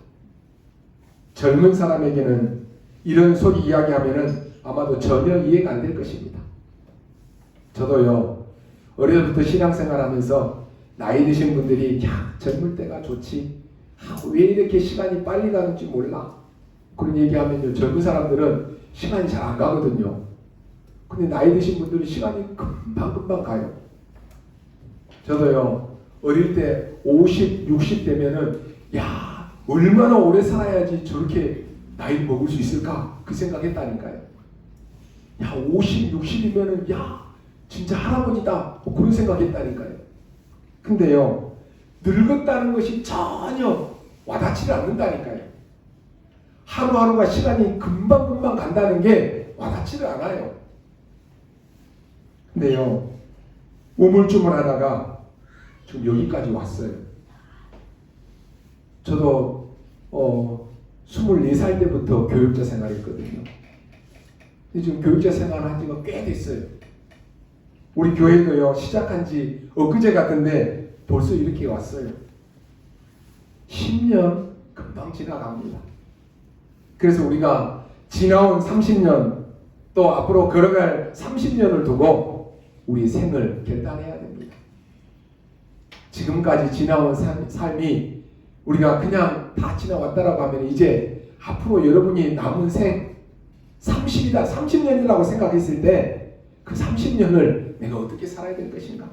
젊은 사람에게는 이런 소리 이야기하면은 아마도 전혀 이해가 안 될 것입니다. 저도요 어려서부터 신앙생활하면서 나이 드신 분들이 야 젊을 때가 좋지 왜 이렇게 시간이 빨리 가는지 몰라 그런 얘기하면요 젊은 사람들은 시간이 잘 안 가거든요. 근데 나이 드신 분들은 시간이 금방금방 가요. 저도요 어릴 때 50, 60 되면은 야 얼마나 오래 살아야지 저렇게 나이를 먹을 수 있을까 그 생각했다니까요. 야 50, 60이면은 야 진짜 할아버지다 뭐 그런 생각했다니까요. 근데요 늙었다는 것이 전혀 와닿지를 않는다니까요. 하루하루가 시간이 금방금방 간다는 게 와닿지를 않아요. 근데요 우물쭈물하다가 지금 여기까지 왔어요. 저도 24살 때부터 교육자 생활했거든요. 근데 지금 교육자 생활을 한 지가 꽤 됐어요. 우리 교회도요 시작한 지 엊그제 같은데 벌써 이렇게 왔어요. 10년 금방 지나갑니다. 그래서 우리가 지나온 30년 또 앞으로 걸어갈 30년을 두고 우리 생을 결단해야 됩니다. 지금까지 지나온 삶이 우리가 그냥 다 지나왔다라고 하면 이제 앞으로 여러분이 남은 생 30이다 30년이라고 생각했을 때 그 30년을 내가 어떻게 살아야 될 것인가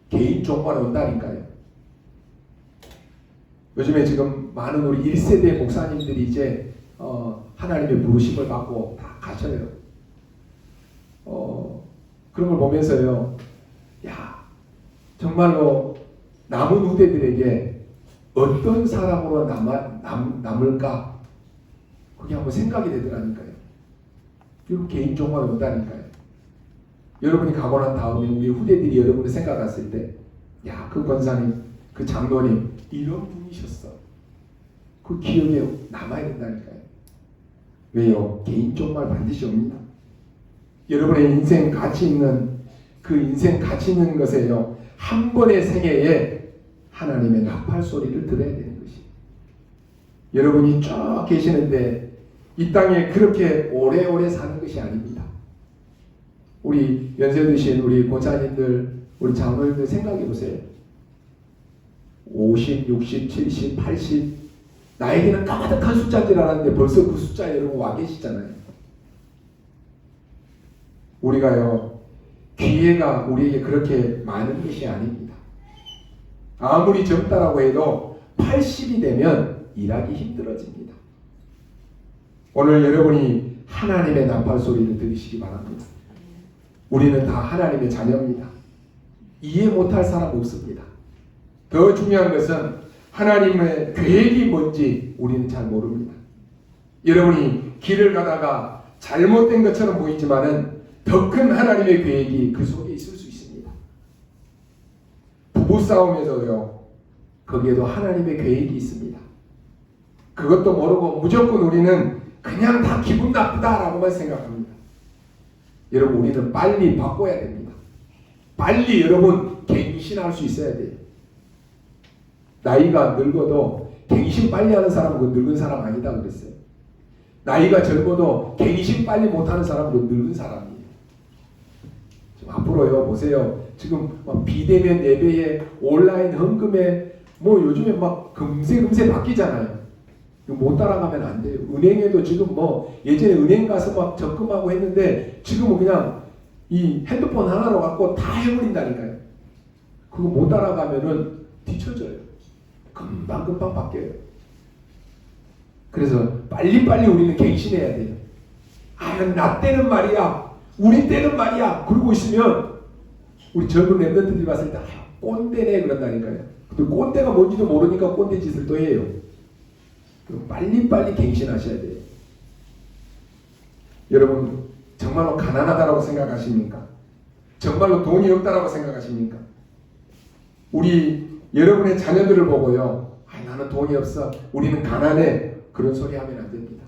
개인 종말이 온다니까요. 요즘에 지금 많은 우리 1세대 목사님들이 이제 하나님의 부르심을 받고 다 가셔요. 그런 걸 보면서요 야 정말로 남은 후대들에게 어떤 사람으로 남을까 그게 한번 생각이 되더라니까요. 그리고 개인 종말이 온다니까요. 여러분이 가고 난 다음에 우리 후대들이 여러분을 생각했을 때 야 그 권사님 그 장로님 이런 분이셨어. 그 기억에 남아야 된다니까요. 왜요? 개인 종말 반드시 옵니다. 여러분의 인생 가치 있는 그 인생 가치 있는 것에요 한 번의 생애에 하나님의 나팔 소리를 들어야 되는 것이. 여러분이 쭉 계시는데 이 땅에 그렇게 오래오래 사는 것이 아닙니다. 우리 연세 드신 우리 권사님들 우리 장로님들 생각해 보세요. 50, 60, 70, 80 나에게는 까마득한 숫자인 줄 알았는데 벌써 그 숫자에 여러분 와 계시잖아요. 우리가요 기회가 우리에게 그렇게 많은 것이 아닙니다. 아무리 젊다라고 해도 80이 되면 일하기 힘들어집니다. 오늘 여러분이 하나님의 나팔 소리를 들으시기 바랍니다. 우리는 다 하나님의 자녀입니다. 이해 못할 사람 없습니다. 더 중요한 것은 하나님의 계획이 뭔지 우리는 잘 모릅니다. 여러분이 길을 가다가 잘못된 것처럼 보이지만은 더 큰 하나님의 계획이 그 속에 있을 수 있습니다. 부부싸움에서요 거기에도 하나님의 계획이 있습니다. 그것도 모르고 무조건 우리는 그냥 다 기분 나쁘다라고만 생각합니다. 여러분 우리는 빨리 바꿔야 됩니다. 빨리 여러분 갱신할 수 있어야 돼요. 나이가 늙어도 갱신 빨리 하는 사람은 그 늙은 사람 아니다 그랬어요. 나이가 젊어도 갱신 빨리 못하는 사람은 그 늙은 사람이에요. 지금 앞으로요 보세요. 지금 막 비대면 예배에 온라인 헌금에 뭐 요즘에 막 금세 바뀌잖아요. 못 따라가면 안 돼요. 은행에도 지금 뭐 예전에 은행 가서 막 적금하고 했는데 지금은 그냥 이 핸드폰 하나로 갖고 다 해버린다니까요. 그거 못 따라가면은 뒤쳐져요. 금방 바뀌어요. 그래서 빨리빨리 우리는 갱신해야 돼요. 나 때는 말이야. 우리 때는 말이야. 그러고 있으면 우리 젊은 랩런트들이 봤을 때 꼰대네 그런다니까요. 근데 꼰대가 뭔지도 모르니까 꼰대 짓을 또 해요. 빨리빨리 갱신하셔야 돼요. 여러분 정말로 가난하다라고 생각하십니까? 정말로 돈이 없다라고 생각하십니까? 우리 여러분의 자녀들을 보고요 나는 돈이 없어 우리는 가난해 그런 소리 하면 안 됩니다.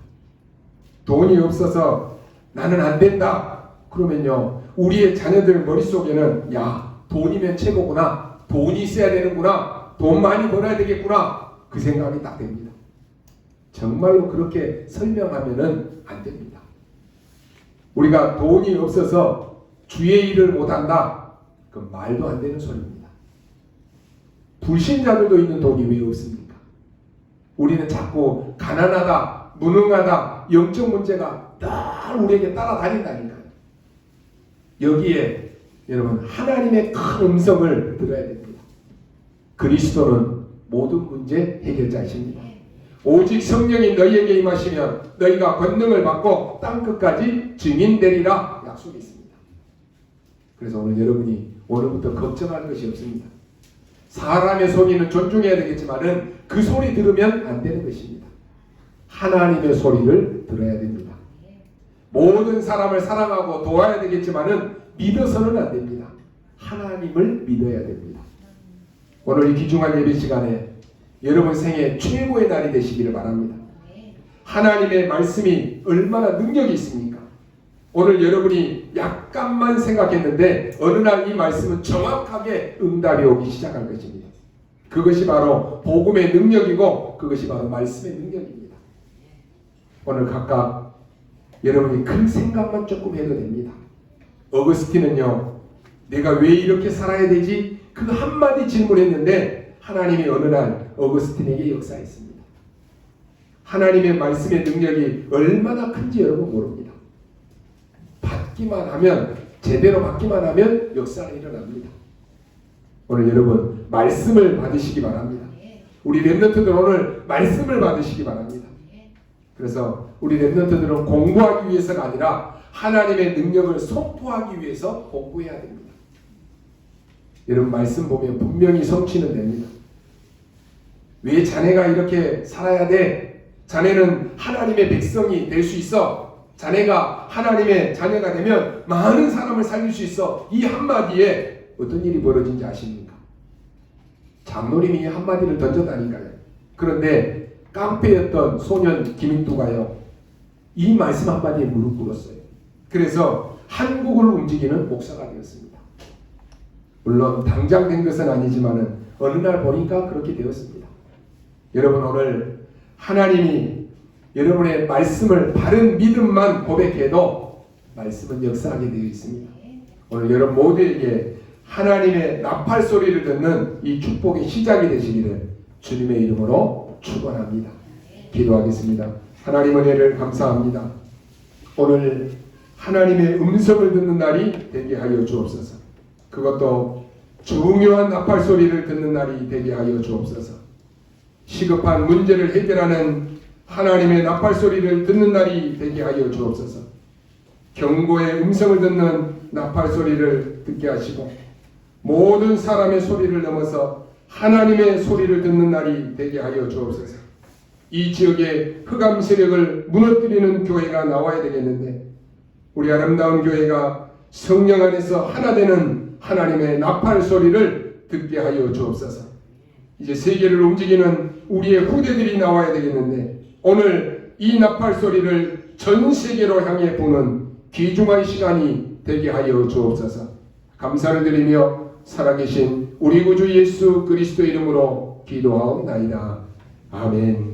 돈이 없어서 나는 안 된다 그러면요 우리의 자녀들 머릿속에는 야 돈이면 최고구나 돈이 있어야 되는구나 돈 많이 벌어야 되겠구나 그 생각이 딱 됩니다. 정말로 그렇게 설명하면은 안 됩니다. 우리가 돈이 없어서 주의 일을 못한다. 그건 말도 안 되는 소리입니다. 불신자들도 있는 돈이 왜 없습니까? 우리는 자꾸 가난하다, 무능하다, 영적 문제가 늘 우리에게 따라다닌다니까요. 여기에 여러분 하나님의 큰 음성을 들어야 됩니다. 그리스도는 모든 문제 해결자이십니다. 오직 성령이 너희에게 임하시면 너희가 권능을 받고 땅끝까지 증인되리라 약속이 있습니다. 그래서 오늘 여러분이 오늘부터 걱정할 것이 없습니다. 사람의 소리는 존중해야 되겠지만은 그 소리 들으면 안 되는 것입니다. 하나님의 소리를 들어야 됩니다. 모든 사람을 사랑하고 도와야 되겠지만은 믿어서는 안 됩니다. 하나님을 믿어야 됩니다. 오늘 이 귀중한 예배 시간에 여러분 생애 최고의 날이 되시기를 바랍니다. 하나님의 말씀이 얼마나 능력이 있습니까? 오늘 여러분이 약간만 생각했는데 어느 날 이 말씀은 정확하게 응답이 오기 시작할 것입니다. 그것이 바로 복음의 능력이고 그것이 바로 말씀의 능력입니다. 오늘 각각 여러분이 그 생각만 조금 해도 됩니다. 어거스틴은요, 내가 왜 이렇게 살아야 되지? 그 한마디 질문했는데 하나님이 어느 날 어거스틴에게 역사했습니다. 하나님의 말씀의 능력이 얼마나 큰지 여러분 모릅니다. 받기만 하면, 제대로 받기만 하면 역사는 일어납니다. 오늘 여러분 말씀을 받으시기 바랍니다. 우리 렘넌트들 오늘 말씀을 받으시기 바랍니다. 그래서 우리 렘넌트들은 공부하기 위해서가 아니라 하나님의 능력을 선포하기 위해서 공부해야 됩니다. 여러분 말씀 보면 분명히 성취는 됩니다. 왜 자네가 이렇게 살아야 돼? 자네는 하나님의 백성이 될 수 있어. 자네가 하나님의 자녀가 되면 많은 사람을 살릴 수 있어. 이 한마디에 어떤 일이 벌어진지 아십니까? 장로님이 한마디를 던졌다니까요. 그런데 깡패였던 소년 김인두가요, 이 말씀 한마디에 무릎 꿇었어요. 그래서 한국을 움직이는 목사가 되었습니다. 물론 당장 된 것은 아니지만은 어느 날 보니까 그렇게 되었습니다. 여러분 오늘 하나님이 여러분의 말씀을 바른 믿음만 고백해도 말씀은 역사하게 되어 있습니다. 오늘 여러분 모두에게 하나님의 나팔 소리를 듣는 이 축복의 시작이 되시기를 주님의 이름으로 축원합니다. 기도하겠습니다. 하나님 은혜를 감사합니다. 오늘 하나님의 음성을 듣는 날이 되게 하여 주옵소서. 그것도 중요한 나팔 소리를 듣는 날이 되게 하여 주옵소서. 시급한 문제를 해결하는 하나님의 나팔 소리를 듣는 날이 되게 하여 주옵소서. 경고의 음성을 듣는 나팔 소리를 듣게 하시고 모든 사람의 소리를 넘어서 하나님의 소리를 듣는 날이 되게 하여 주옵소서. 이 지역의 흑암 세력을 무너뜨리는 교회가 나와야 되겠는데 우리 아름다운 교회가 성령 안에서 하나 되는 하나님의 나팔 소리를 듣게 하여 주옵소서. 이제 세계를 움직이는 우리의 후대들이 나와야 되겠는데 오늘 이 나팔 소리를 전 세계로 향해 부는 귀중한 시간이 되게 하여 주옵소서. 감사를 드리며 살아계신 우리 구주 예수 그리스도 이름으로 기도하옵나이다. 아멘.